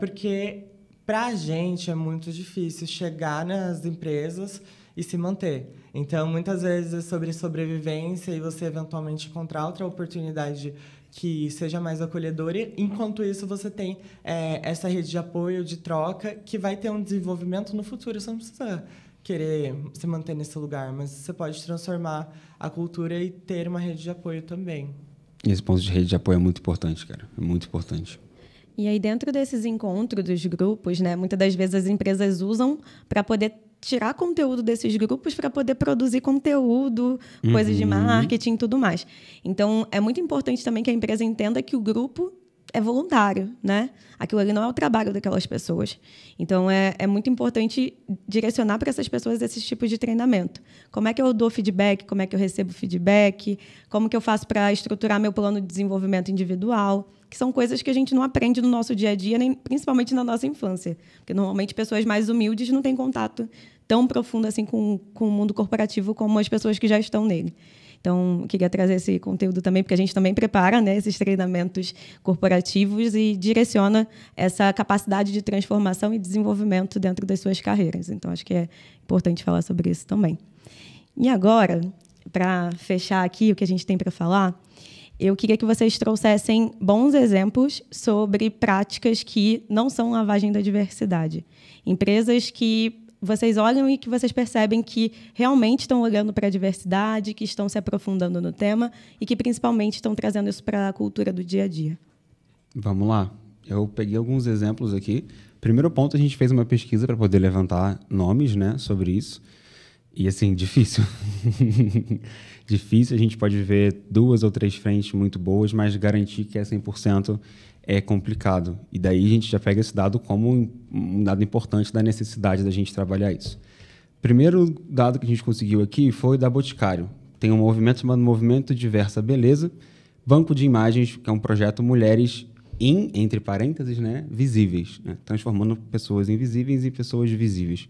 porque para a gente é muito difícil chegar nas empresas e se manter. Então, muitas vezes é sobre sobrevivência e você eventualmente encontrar outra oportunidade que seja mais acolhedora. E, enquanto isso, você tem essa rede de apoio, de troca, que vai ter um desenvolvimento no futuro. Você não precisa querer se manter nesse lugar, mas você pode transformar a cultura e ter uma rede de apoio também. E esse ponto de rede de apoio é muito importante, cara. É muito importante. E aí, dentro desses encontros dos grupos, né, muitas das vezes as empresas usam para poder tirar conteúdo desses grupos para poder produzir conteúdo, coisas de marketing e tudo mais. Então, é muito importante também que a empresa entenda que o grupo é voluntário, né? Aquilo ali não é o trabalho daquelas pessoas. Então, é muito importante direcionar para essas pessoas esses tipos de treinamento. Como é que eu dou feedback? Como é que eu recebo feedback? Como que eu faço para estruturar meu plano de desenvolvimento individual? Que são coisas que a gente não aprende no nosso dia a dia, nem principalmente na nossa infância. Porque, normalmente, pessoas mais humildes não têm contato tão profundo assim com o mundo corporativo como as pessoas que já estão nele. Então, eu queria trazer esse conteúdo também, porque a gente também prepara, né, esses treinamentos corporativos e direciona essa capacidade de transformação e desenvolvimento dentro das suas carreiras. Então, acho que é importante falar sobre isso também. E agora, para fechar aqui o que a gente tem para falar, eu queria que vocês trouxessem bons exemplos sobre práticas que não são lavagem da diversidade. Empresas que vocês olham e que vocês percebem que realmente estão olhando para a diversidade, que estão se aprofundando no tema e que, principalmente, estão trazendo isso para a cultura do dia a dia. Vamos lá. Eu peguei alguns exemplos aqui. Primeiro ponto, a gente fez uma pesquisa para poder levantar nomes, né, sobre isso. E, assim, difícil. Difícil. A gente pode ver 2 ou 3 frentes muito boas, mas garantir que é 100% é complicado. E daí a gente já pega esse dado como um dado importante da necessidade da gente trabalhar isso. Primeiro dado que a gente conseguiu aqui foi da Boticário. Tem um movimento chamado Movimento Diversa Beleza, banco de imagens, que é um projeto Mulheres entre parênteses, né, visíveis, né, transformando pessoas invisíveis em pessoas visíveis.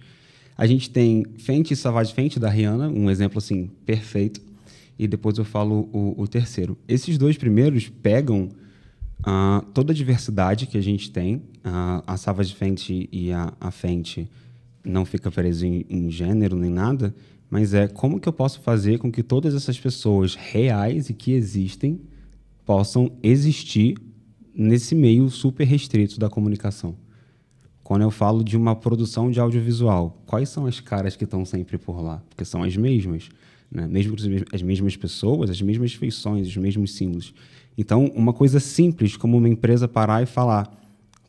A gente tem Fenty e Savage Fenty, da Rihanna, um exemplo assim perfeito, e depois eu falo o terceiro. Esses 2 primeiros pegam toda a diversidade que a gente tem. A Savage Fenty e a Fenty não fica preso em gênero nem nada, mas é como que eu posso fazer com que todas essas pessoas reais e que existem possam existir nesse meio super restrito da comunicação. Quando eu falo de uma produção de audiovisual, quais são as caras que estão sempre por lá? Porque são as mesmas, né? Mesmo as mesmas pessoas, as mesmas feições, os mesmos símbolos. Então, uma coisa simples, como uma empresa parar e falar,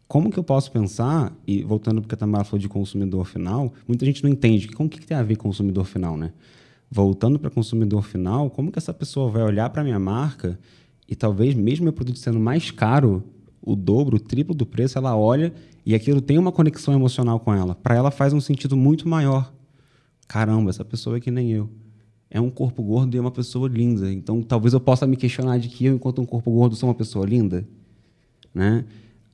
como que eu posso pensar, e voltando porque a Tamara falou de consumidor final, muita gente não entende, o que tem a ver com consumidor final, né? Voltando para consumidor final, como que essa pessoa vai olhar para a minha marca e talvez, mesmo meu produto sendo mais caro, o dobro, o triplo do preço, ela olha e aquilo tem uma conexão emocional com ela. Para ela faz um sentido muito maior. Caramba, essa pessoa é que nem eu. É um corpo gordo e é uma pessoa linda. Então, talvez eu possa me questionar de que eu, enquanto um corpo gordo, sou uma pessoa linda. Né?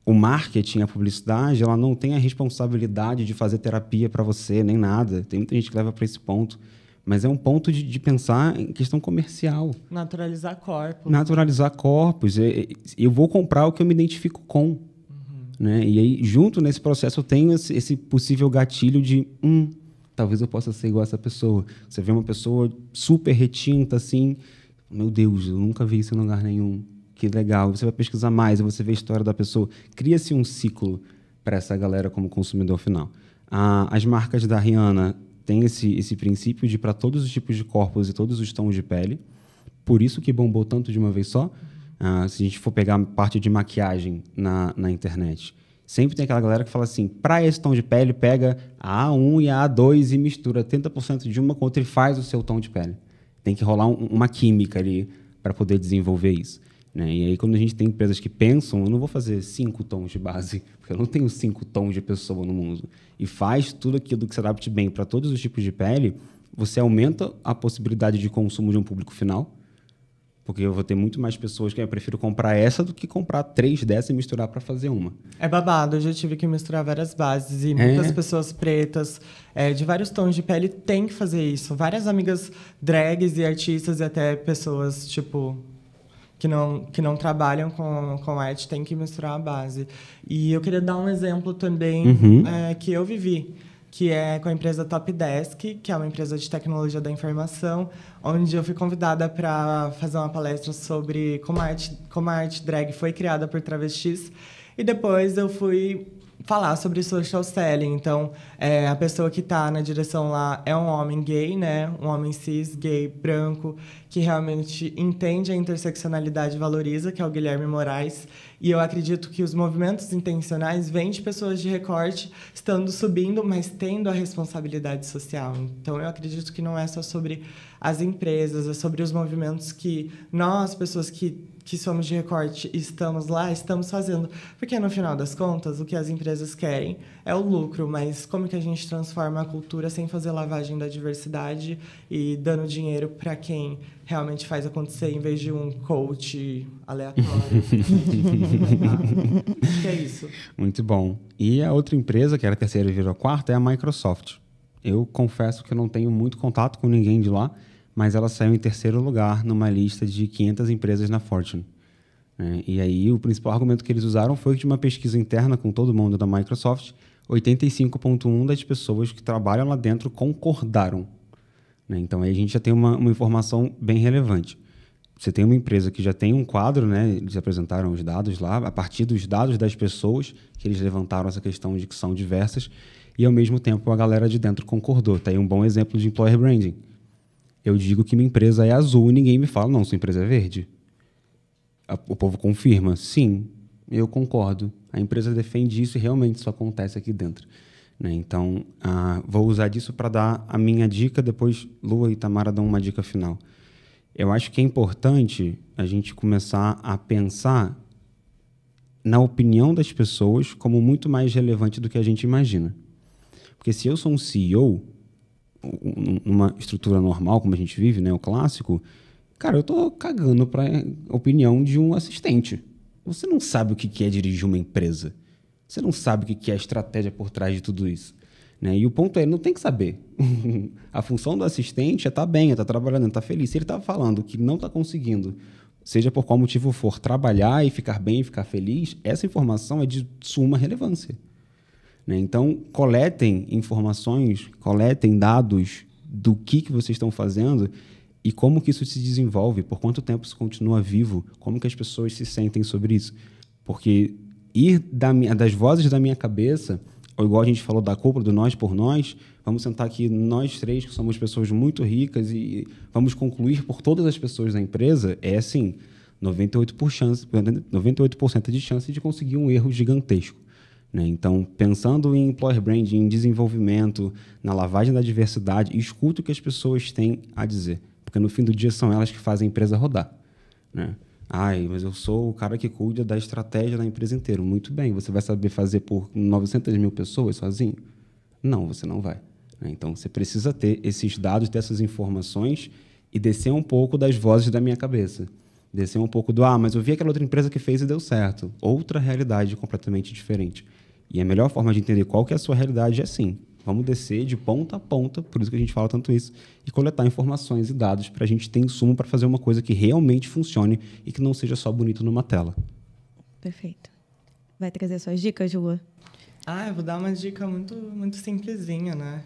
O marketing, a publicidade, ela não tem a responsabilidade de fazer terapia para você, nem nada. Tem muita gente que leva para esse ponto. Mas é um ponto de pensar em questão comercial. Naturalizar corpos. Naturalizar corpos. Eu vou comprar o que eu me identifico com. Né? E aí, junto nesse processo, eu tenho esse possível gatilho de... talvez eu possa ser igual a essa pessoa. Você vê uma pessoa super retinta, assim, meu Deus, eu nunca vi isso em lugar nenhum. Que legal. Você vai pesquisar mais, você vê a história da pessoa. Cria-se um ciclo para essa galera como consumidor final. As marcas da Rihanna têm esse princípio de para todos os tipos de corpos e todos os tons de pele. Por isso que bombou tanto de uma vez só. Se a gente for pegar a parte de maquiagem na internet, sempre tem aquela galera que fala assim, para esse tom de pele, pega a A1 e a A2 e mistura 30% de uma com outra e faz o seu tom de pele. Tem que rolar uma química ali para poder desenvolver isso. Né? E aí, quando a gente tem empresas que pensam, eu não vou fazer 5 tons de base, porque eu não tenho 5 tons de pessoa no mundo, e faz tudo aquilo que se adapte bem para todos os tipos de pele, você aumenta a possibilidade de consumo de um público final, porque eu vou ter muito mais pessoas que eu prefiro comprar essa do que comprar 3 dessa e misturar para fazer uma. É babado, eu já tive que misturar várias bases e muitas pessoas pretas de vários tons de pele têm que fazer isso. Várias amigas drags e artistas e até pessoas, tipo, que não trabalham com arte têm que misturar a base. E eu queria dar um exemplo também que eu vivi, que é com a empresa Top Desk, que é uma empresa de tecnologia da informação, onde eu fui convidada para fazer uma palestra sobre como a arte drag foi criada por travestis. E depois eu fui falar sobre social selling. Então, a pessoa que está na direção lá é um homem gay, né? Um homem cis, gay, branco, que realmente entende a interseccionalidade e valoriza, que é o Guilherme Moraes. E eu acredito que os movimentos intencionais vêm de pessoas de recorte estando subindo, mas tendo a responsabilidade social. Então, eu acredito que não é só sobre as empresas, é sobre os movimentos que nós, pessoas que somos de recorte, estamos lá, estamos fazendo. Porque, no final das contas, o que as empresas querem é o lucro, mas como que a gente transforma a cultura sem fazer lavagem da diversidade e dando dinheiro para quem realmente faz acontecer, em vez de um coach aleatório? Acho que é isso. Muito bom. E a outra empresa, que era a terceira e virou a quarta, é a Microsoft. Eu confesso que eu não tenho muito contato com ninguém de lá, mas ela saiu em terceiro lugar numa lista de 500 empresas na Fortune. E aí o principal argumento que eles usaram foi que de uma pesquisa interna com todo mundo da Microsoft, 85,1% das pessoas que trabalham lá dentro concordaram. Então aí a gente já tem uma informação bem relevante. Você tem uma empresa que já tem um quadro, né? Eles apresentaram os dados lá, a partir dos dados das pessoas que eles levantaram essa questão de que são diversas, e ao mesmo tempo a galera de dentro concordou. Está aí um bom exemplo de employer branding. Eu digo que minha empresa é azul e ninguém me fala, não, sua empresa é verde. O povo confirma, sim, eu concordo. A empresa defende isso e realmente isso acontece aqui dentro. Então, vou usar disso para dar a minha dica, depois Lua e Tamara dão uma dica final. Eu acho que é importante a gente começar a pensar na opinião das pessoas como muito mais relevante do que a gente imagina. Porque se eu sou um CEO, numa estrutura normal, como a gente vive, né, o clássico, cara, eu estou cagando para a opinião de um assistente. Você não sabe o que é dirigir uma empresa. Você não sabe o que é a estratégia por trás de tudo isso. E o ponto é, ele não tem que saber. A função do assistente é estar bem, é estar trabalhando, é estar feliz. Se ele está falando que não está conseguindo, seja por qual motivo for, trabalhar e ficar bem, ficar feliz, essa informação é de suma relevância. Então, coletem informações, coletem dados do que vocês estão fazendo e como que isso se desenvolve, por quanto tempo isso continua vivo, como que as pessoas se sentem sobre isso. Porque ir das vozes da minha cabeça, ou igual a gente falou da culpa do nós por nós, vamos sentar aqui nós três, que somos pessoas muito ricas, e vamos concluir por todas as pessoas da empresa, é assim, 98% de chance de conseguir um erro gigantesco. Então, pensando em employer branding, em desenvolvimento, na lavagem da diversidade, escuta o que as pessoas têm a dizer. Porque, no fim do dia, são elas que fazem a empresa rodar. Mas eu sou o cara que cuida da estratégia da empresa inteira. Muito bem, você vai saber fazer por 900 mil pessoas sozinho? Não, você não vai. Então, você precisa ter esses dados, ter essas informações e descer um pouco das vozes da minha cabeça. Descer um pouco do, mas eu vi aquela outra empresa que fez e deu certo. Outra realidade completamente diferente. E a melhor forma de entender qual que é a sua realidade é assim. Vamos descer de ponta a ponta, por isso que a gente fala tanto isso, e coletar informações e dados para a gente ter insumo para fazer uma coisa que realmente funcione e que não seja só bonito numa tela. Perfeito. Vai trazer suas dicas, Lua? Eu vou dar uma dica muito, muito simplesinha, né?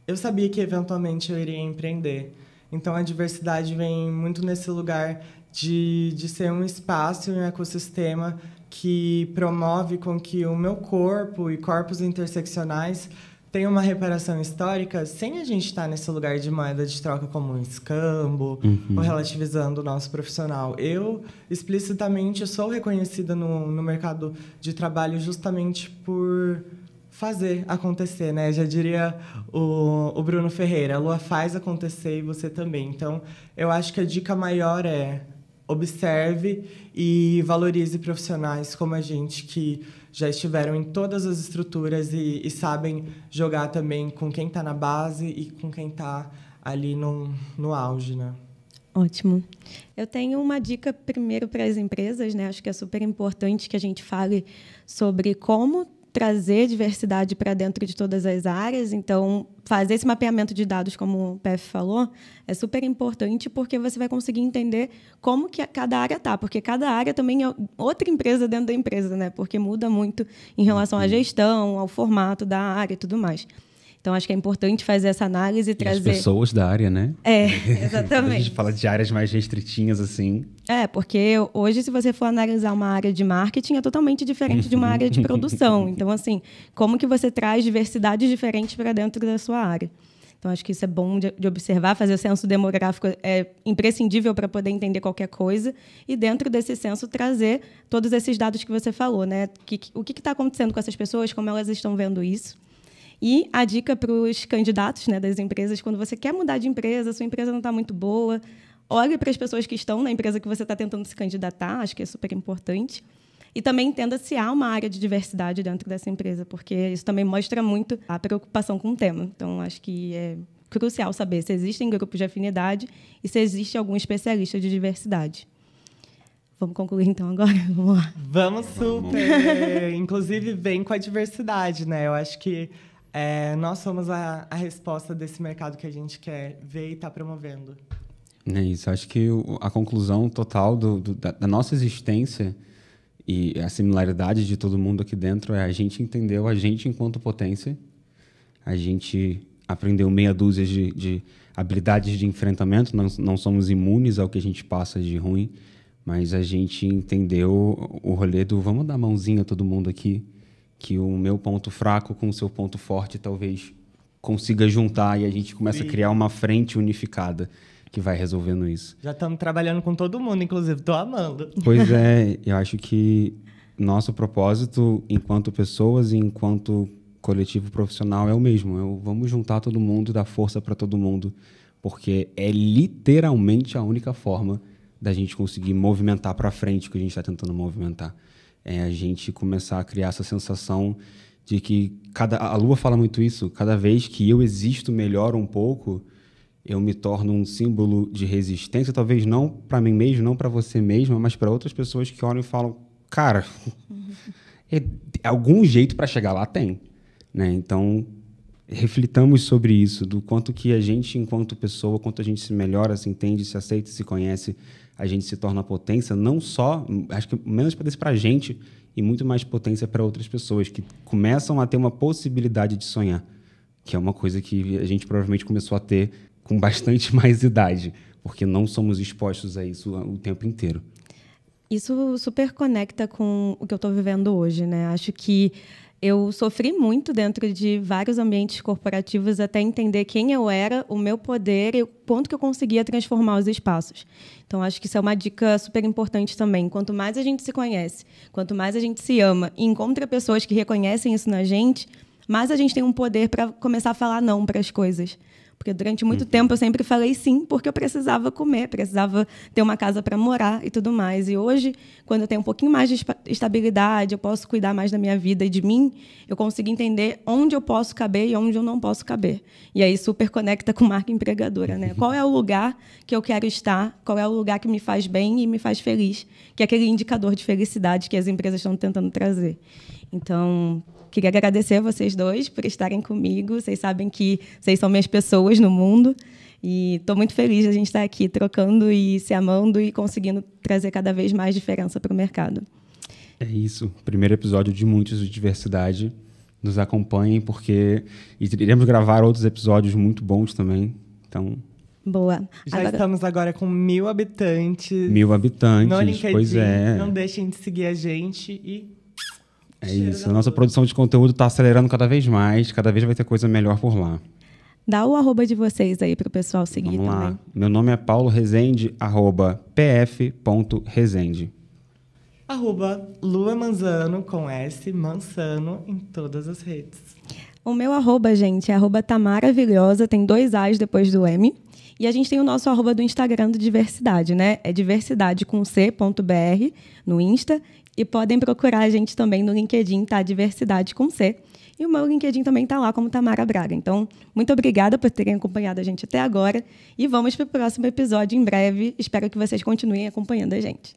Eu sabia que, eventualmente, eu iria empreender. Então, a diversidade vem muito nesse lugar de ser um espaço e um ecossistema que promove com que o meu corpo e corpos interseccionais tenham uma reparação histórica sem a gente estar nesse lugar de moeda de troca como um escambo ou relativizando o nosso profissional. Eu, explicitamente, sou reconhecida no mercado de trabalho justamente por fazer acontecer, né? Já diria o Bruno Ferreira, a Lua faz acontecer e você também. Então, eu acho que a dica maior é observe e valorize profissionais como a gente que já estiveram em todas as estruturas e sabem jogar também com quem está na base e com quem está ali no auge, né? Ótimo. Eu tenho uma dica primeiro para as empresas, né? Acho que é super importante que a gente fale sobre como trazer diversidade para dentro de todas as áreas. Então, fazer esse mapeamento de dados, como o PF falou, é super importante porque você vai conseguir entender como que cada área está, porque cada área também é outra empresa dentro da empresa, né? Porque muda muito em relação à gestão, ao formato da área e tudo mais. Então, acho que é importante fazer essa análise e trazer... as pessoas da área, né? Exatamente. A gente fala de áreas mais restritinhas, assim. Porque hoje, se você for analisar uma área de marketing, é totalmente diferente de uma área de produção. Então, assim, como que você traz diversidades diferentes para dentro da sua área? Então, acho que isso é bom de observar. Fazer o censo demográfico é imprescindível para poder entender qualquer coisa. E, dentro desse censo, trazer todos esses dados que você falou, né? O que está acontecendo com essas pessoas, como elas estão vendo isso. E a dica para os candidatos, né, das empresas, quando você quer mudar de empresa, sua empresa não está muito boa, olhe para as pessoas que estão na empresa que você está tentando se candidatar, acho que é super importante. E também entenda se há uma área de diversidade dentro dessa empresa, porque isso também mostra muito a preocupação com o tema. Então, acho que é crucial saber se existem grupos de afinidade e se existe algum especialista de diversidade. Vamos concluir, então, agora? Vamos lá. Vamos super! Inclusive, vem com a diversidade, né? Eu acho que nós somos a resposta desse mercado que a gente quer ver e está promovendo. É isso. Acho que a conclusão total da nossa existência e a similaridade de todo mundo aqui dentro é a gente entendeu a gente enquanto potência, a gente aprendeu meia dúzia de habilidades de enfrentamento, não somos imunes ao que a gente passa de ruim, mas a gente entendeu o rolê do vamos dar mãozinha a todo mundo aqui, que o meu ponto fraco com o seu ponto forte talvez consiga juntar e a gente começa a criar uma frente unificada que vai resolvendo isso. Já estamos trabalhando com todo mundo, inclusive. Estou amando. Pois é, eu acho que nosso propósito enquanto pessoas e enquanto coletivo profissional é o mesmo. Vamos juntar todo mundo, dar força para todo mundo, porque é literalmente a única forma da gente conseguir movimentar para frente o que a gente está tentando movimentar. É a gente começar a criar essa sensação de que a Lua fala muito isso, cada vez que eu existo melhor um pouco, eu me torno um símbolo de resistência, talvez não para mim mesmo, não para você mesma, mas para outras pessoas que olham e falam, cara, algum jeito para chegar lá tem, né? Então, reflitamos sobre isso, do quanto que a gente, enquanto pessoa, quanto a gente se melhora, se entende, se aceita, se conhece, a gente se torna potência, não só, acho que menos potência para a gente e muito mais potência para outras pessoas que começam a ter uma possibilidade de sonhar, que é uma coisa que a gente provavelmente começou a ter com bastante mais idade, porque não somos expostos a isso o tempo inteiro. Isso super conecta com o que eu estou vivendo hoje, né? Acho que eu sofri muito dentro de vários ambientes corporativos até entender quem eu era, o meu poder e o quanto que eu conseguia transformar os espaços. Então, acho que isso é uma dica super importante também. Quanto mais a gente se conhece, quanto mais a gente se ama e encontra pessoas que reconhecem isso na gente, mais a gente tem um poder para começar a falar não para as coisas. Porque durante muito tempo eu sempre falei sim, porque eu precisava comer, precisava ter uma casa para morar e tudo mais. E hoje, quando eu tenho um pouquinho mais de estabilidade, eu posso cuidar mais da minha vida e de mim, eu consigo entender onde eu posso caber e onde eu não posso caber. E aí super conecta com marca empregadora, né? Qual é o lugar que eu quero estar, qual é o lugar que me faz bem e me faz feliz, que é aquele indicador de felicidade que as empresas estão tentando trazer. Então, queria agradecer a vocês dois por estarem comigo. Vocês sabem que vocês são minhas pessoas no mundo. E estou muito feliz de a gente estar aqui trocando e se amando e conseguindo trazer cada vez mais diferença para o mercado. É isso. Primeiro episódio de muitos de diversidade. Nos acompanhem, porque iremos gravar outros episódios muito bons também. Então... Boa. Já estamos agora com 1.000 habitantes. 1.000 habitantes, no LinkedIn. Pois é. Não deixem de seguir a gente e... É isso. A nossa produção de conteúdo está acelerando cada vez mais. Cada vez vai ter coisa melhor por lá. Dá o @ de vocês aí para o pessoal seguir. Vamos também. lá. Meu nome é Paulo Rezende, @pf.rezende. @Lua Manzano, com S, Mansano, em todas as redes. O meu @, gente, é @tamaravilhosa, tem 2 As depois do M. E a gente tem o nosso @ do Instagram do Diversidade, né? É diversidade com c.br no Insta. E podem procurar a gente também no LinkedIn, tá? Diversidade com C. E o meu LinkedIn também tá lá como Tamara Braga. Então, muito obrigada por terem acompanhado a gente até agora. E vamos para o próximo episódio em breve. Espero que vocês continuem acompanhando a gente.